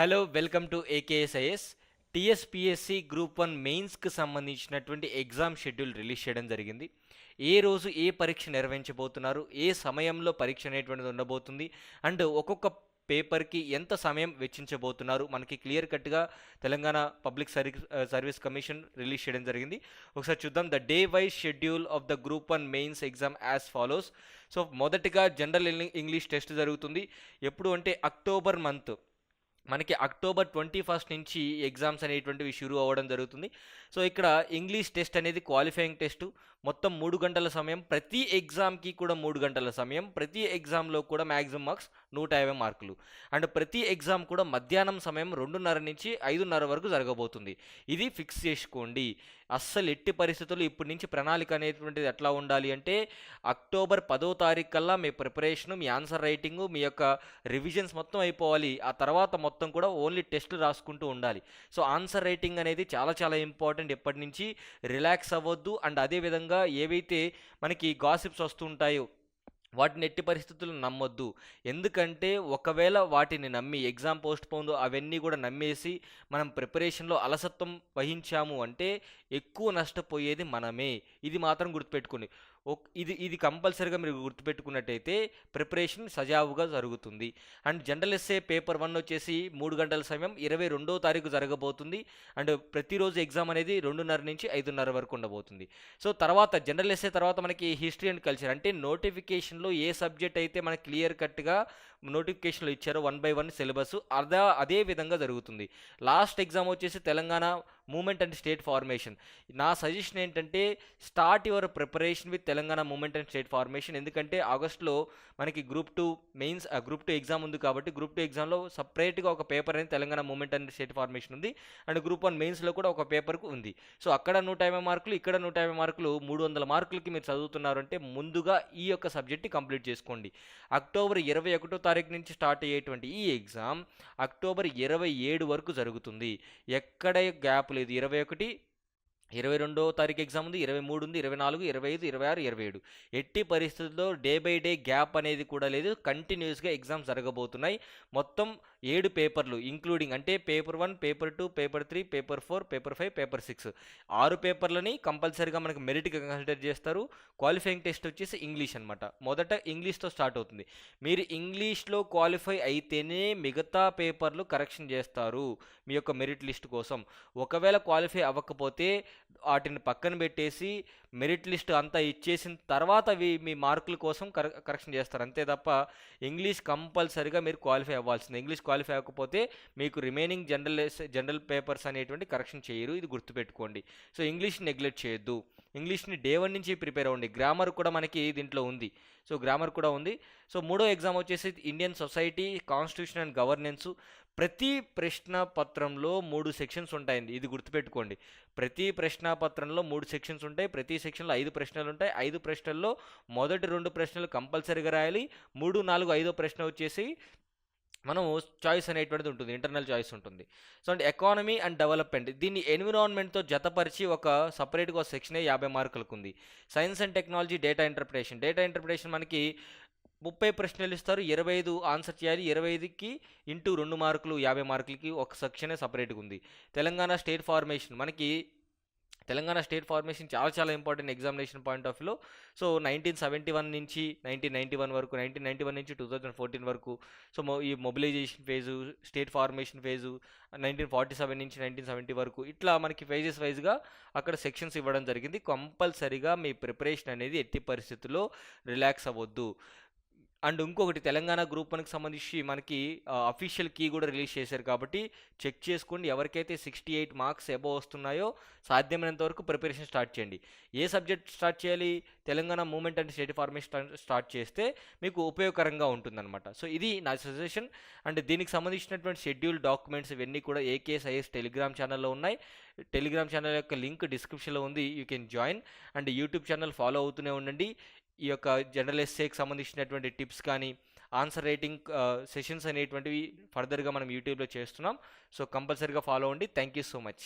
Hello welcome to ఏకేఎస్ఐఎస్. TSPSC group 1 మెయిన్స్కి సంబంధించినటువంటి exam schedule release చేయడం జరిగింది. ఏ రోజు ఏ పరీక్ష నిర్వహించబోతున్నారు, ఏ సమయంలో పరీక్ష అనేటువంటిది ఉండబోతుంది, అండ్ ఒక్కొక్క పేపర్కి ఎంత సమయం వెచ్చించబోతున్నారు, మనకి క్లియర్ కట్గా Telangana public service commission release చేయడం జరిగింది. ఒకసారి చూద్దాం. The day wise schedule of the group 1 mains exam as follows. So మొదటిగా జనరల్ ఇంగ్లీష్ టెస్ట్ జరుగుతుంది. ఎప్పుడు అంటే అక్టోబర్ మంత్, మనకి అక్టోబర్ 21 నుంచి ఎగ్జామ్స్ అనేటువంటివి షురూ అవ్వడం జరుగుతుంది. సో ఇక్కడ ఇంగ్లీష్ టెస్ట్ అనేది క్వాలిఫైయింగ్ టెస్ట్. మొత్తం 3 గంటల సమయం, ప్రతి ఎగ్జామ్కి కూడా 3 గంటల సమయం, ప్రతి ఎగ్జామ్లో కూడా మ్యాక్సిమం మార్క్స్ 150 మార్కులు. అండ్ ప్రతి ఎగ్జామ్ కూడా మధ్యాహ్నం సమయం 2:30 నుంచి 5:30 వరకు జరగబోతుంది. ఇది ఫిక్స్ చేసుకోండి. అస్సలు ఎట్టి పరిస్థితుల్లో ఇప్పటి నుంచి ప్రణాళిక అనేటువంటిది ఎట్లా ఉండాలి అంటే, అక్టోబర్ 10వ తారీఖు కల్లా మీ ప్రిపరేషను, మీ ఆన్సర్ రైటింగు, మీ యొక్క రివిజన్స్ మొత్తం అయిపోవాలి. ఆ తర్వాత మొత్తం కూడా ఓన్లీ టెస్టులు రాసుకుంటూ ఉండాలి. సో ఆన్సర్ రైటింగ్ అనేది చాలా చాలా ఇంపార్టెంట్. ఎప్పటి నుంచి రిలాక్స్ అవ్వద్దు. అండ్ అదేవిధంగా ఏవైతే మనకి గాసిప్స్ వస్తుంటాయో వాటిని ఎట్టి పరిస్థితుల్లో నమ్మొద్దు. ఎందుకంటే ఒకవేళ వాటిని నమ్మి ఎగ్జామ్ పోస్ట్ పోన్ అవన్నీ కూడా నమ్మేసి మనం ప్రిపరేషన్లో అలసత్వం వహించాము అంటే ఎక్కువ నష్టపోయేది మనమే. ఇది మాత్రం గుర్తుపెట్టుకోండి. ఇది ఇది కంపల్సరీగా మీరు గుర్తుపెట్టుకున్నట్టయితే ప్రిపరేషన్ సజావుగా జరుగుతుంది. అండ్ జనరల్ ఎస్ఏ పేపర్ 1 వచ్చేసి 3 గంటల సమయం 22వ తారీఖు జరగబోతుంది. అండ్ ప్రతిరోజు ఎగ్జామ్ అనేది 2:30 నుంచి 5:30 వరకు ఉండబోతుంది. సో తర్వాత జనరల్ ఎస్ఏ తర్వాత మనకి హిస్టరీ అండ్ కల్చర్, అంటే నోటిఫికేషన్లో ఏ సబ్జెక్ట్ అయితే మనకి క్లియర్ కట్గా నోటిఫికేషన్లో ఇచ్చారో 1 by 1 సిలబస్ అదే విధంగా జరుగుతుంది. లాస్ట్ ఎగ్జామ్ వచ్చేసి Telangana movement and state formation. నా సజెషన్ ఏంటంటే, start your preparation with Telangana movement and state formation. ఎందుకంటే ఆగస్ట్లో మనకి గ్రూప్ 2 మెయిన్స్, గ్రూప్ 2 ఎగ్జామ్ ఉంది కాబట్టి గ్రూప్ 2 ఎగ్జామ్లో సపరేట్గా ఒక పేపర్ అనేది Telangana movement and state formation ఉంది. అండ్ గ్రూప్ 1 మెయిన్స్లో కూడా ఒక పేపర్కు ఉంది. సో అక్కడ 150 మార్కులు, ఇక్కడ 150 మార్కులు, 300 మార్కులకి మీరు చదువుతున్నారు అంటే ముందుగా ఈ యొక్క సబ్జెక్ట్ని కంప్లీట్ చేసుకోండి. అక్టోబర్ 21వ తారీఖు నుంచి స్టార్ట్ అయ్యేటువంటి ఈ ఎగ్జామ్ అక్టోబర్ 27 వరకు జరుగుతుంది. ఎక్కడ గ్యాప్ లేదు. 21, 22వ తారీఖు ఎగ్జామ్ ఉంది, 23 ఉంది, 24, 25, 26, 27. ఎట్టి పరిస్థితుల్లో డే బై డే గ్యాప్ అనేది కూడా లేదు. కంటిన్యూస్గా ఎగ్జామ్స్ జరగబోతున్నాయి. మొత్తం 7 పేపర్లు ఇంక్లూడింగ్, అంటే paper 1, paper 2, paper 3, paper 4, paper 5, paper 6, 6 పేపర్లని కంపల్సరీగా మనకి మెరిట్గా కన్సిడర్ చేస్తారు. క్వాలిఫైయింగ్ టెస్ట్ వచ్చేసి ఇంగ్లీష్ అనమాట. మొదట ఇంగ్లీష్తో స్టార్ట్ అవుతుంది. మీరు ఇంగ్లీష్లో క్వాలిఫై అయితేనే మిగతా పేపర్లు కరెక్షన్ చేస్తారు మీ యొక్క మెరిట్ లిస్ట్ కోసం. ఒకవేళ క్వాలిఫై అవ్వకపోతే వాటిని పక్కన పెట్టేసి మెరిట్ లిస్ట్ అంతా ఇచ్చేసిన తర్వాత అవి మీ మార్కుల కోసం కరెక్షన్ చేస్తారు. అంతే తప్ప ఇంగ్లీష్ కంపల్సరీగా మీరు క్వాలిఫై అవ్వాల్సింది. ఇంగ్లీష్ క్వాలిఫై అవ్వకపోతే మీకు రిమైనింగ్ జనరల్ పేపర్స్ అనేటువంటి కరెక్షన్ చేయరు. ఇది గుర్తుపెట్టుకోండి. సో ఇంగ్లీష్ నెగ్లెక్ట్ చేయొద్దు. ఇంగ్లీష్ని డే 1 నుంచి ప్రిపేర్ అవ్వండి. గ్రామర్ కూడా మనకి దీంట్లో ఉంది. సో గ్రామర్ కూడా ఉంది. సో మూడో ఎగ్జామ్ వచ్చేసి Indian society, constitution and governance. ప్రతి ప్రశ్న పత్రంలో 3 సెక్షన్స్ ఉంటాయండి. ఇది గుర్తుపెట్టుకోండి. ప్రతి ప్రశ్న పత్రంలో 3 సెక్షన్స్ ఉంటాయి. ప్రతి సెక్షన్లో 5 ప్రశ్నలు ఉంటాయి. 5 ప్రశ్నల్లో మొదటి 2 ప్రశ్నలు కంపల్సరీగా రాయాలి. 3, 4, 5వ ప్రశ్న వచ్చేసి మనం చాయిస్ అనేటువంటిది ఉంటుంది, ఇంటర్నల్ చాయిస్ ఉంటుంది. సో అంటే ఎకానమీ అండ్ డెవలప్మెంట్, దీన్ని ఎన్విరాన్మెంట్తో జతపరిచి ఒక సపరేట్గా ఒక సెక్షనే 50 మార్కులకు ఉంది. Science and technology, data interpretation మనకి 30 ప్రశ్నలు ఇస్తారు. 25 ఆన్సర్ చేయాలి. 25కి ఇంటూ 2 మార్కులు 50 మార్కులకి ఒక సెక్షనే సపరేట్గా ఉంది. తెలంగాణ స్టేట్ ఫార్మేషన్ చాలా చాలా ఇంపార్టెంట్ ఎగ్జామినేషన్ పాయింట్ ఆఫ్ వ్యూలో. సో 1971 నుంచి 1991 వరకు, 1991 నుంచి 2014 వరకు, సో ఈ mobilisation phase, state formation phase, 1947 నుంచి 1970 వరకు, ఇట్లా మనకి ఫేజెస్ వైజ్గా అక్కడ సెక్షన్స్ ఇవ్వడం జరిగింది. కంపల్సరీగా మీ ప్రిపరేషన్ అనేది ఎట్టి పరిస్థితుల్లో రిలాక్స్ అవ్వద్దు. అండ్ ఇంకొకటి, తెలంగాణ గ్రూప్ 1కి సంబంధించి మనకి అఫీషియల్ కీ కూడా రిలీజ్ చేశారు కాబట్టి చెక్ చేసుకోండి. ఎవరికైతే 68 మార్క్స్ అబోవ్ వస్తున్నాయో సాధ్యమైనంత వరకు ప్రిపరేషన్ స్టార్ట్ చేయండి. ఏ సబ్జెక్ట్ స్టార్ట్ చేయాలి? Telangana movement and state formation start చేస్తే మీకు ఉపయోగకరంగా ఉంటుందన్నమాట. సో ఇది నా సజెషన్. అండ్ దీనికి సంబంధించినటువంటి షెడ్యూల్, డాక్యుమెంట్స్ ఇవన్నీ కూడా ఏకేఎస్ఐఎస్ టెలిగ్రామ్ ఛానల్లో ఉన్నాయి. టెలిగ్రామ్ ఛానల్ యొక్క లింక్ డిస్క్రిప్షన్లో ఉంది. You can join. And YouTube channel follow అవుతూనే ఉండండి. ఈ యొక్క జనరల్ ఎస్సేకి సంబంధించినటువంటి టిప్స్ కానీ, ఆన్సర్ రైటింగ్ సెషన్స్ అనేటువంటివి ఫర్దర్గా మనం యూట్యూబ్లో చేస్తున్నాం. సో కంపల్సరీగా ఫాలో అవ్వండి. Thank you so much.